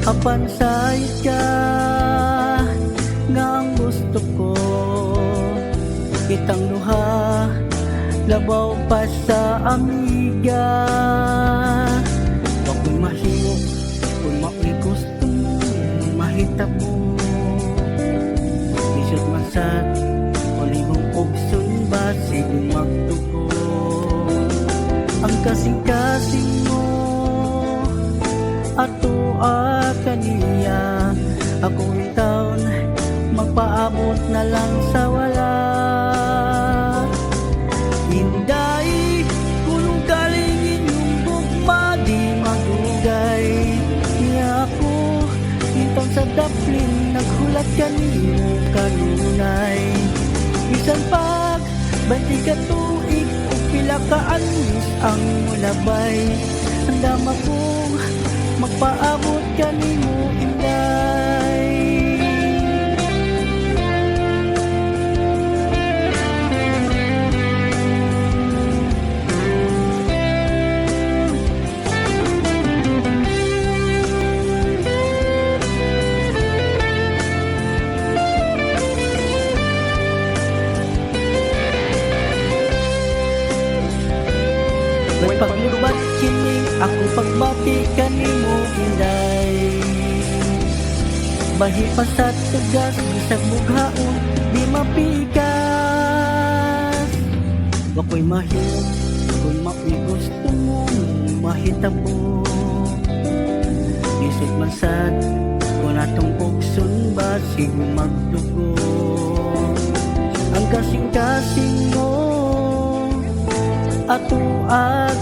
apan sayod ka nga ang gusto ko kitang duha labaw pa sa amiga. Wako'y mahimo kung mao'y gusto mo mahitabo isot man sa ulibong pugson basig magtuko ang kasing-kasing mo ato kaniya akong taon magpaabot na lang sa wala. Hinday kung galing inyong bugma di magugay niya ako hintang sa daplin naghulat kanimo kanunay bisan pag banti ka tuig o pila ka anos ang mulabay ang dama kong magpaabot kanimo inday. May paglubat kining ako pagbati kanimo inday bahi pa sa tugas bisag mughaon di mapikas wako'y mahimo kung mao'y gusto mo mahitabo isip man sad kung atong pugson basig magdugo ang kasing-kasing mo ato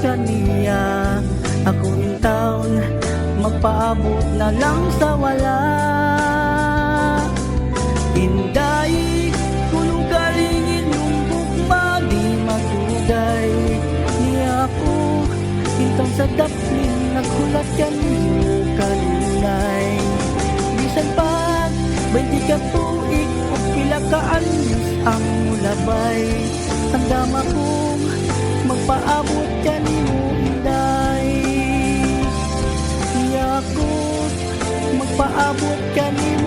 kaniya ako yung taon magpaabot na lang sa wala. Hinday kung galingin yung bugma di magugay niya ako hintang sa daplin naghulat kanino kanunay bisan pag 20 ka tuig o pila ka anos ang mulabay ang dama kong magpaabot kanimo inday iya ko magpaabot kanimo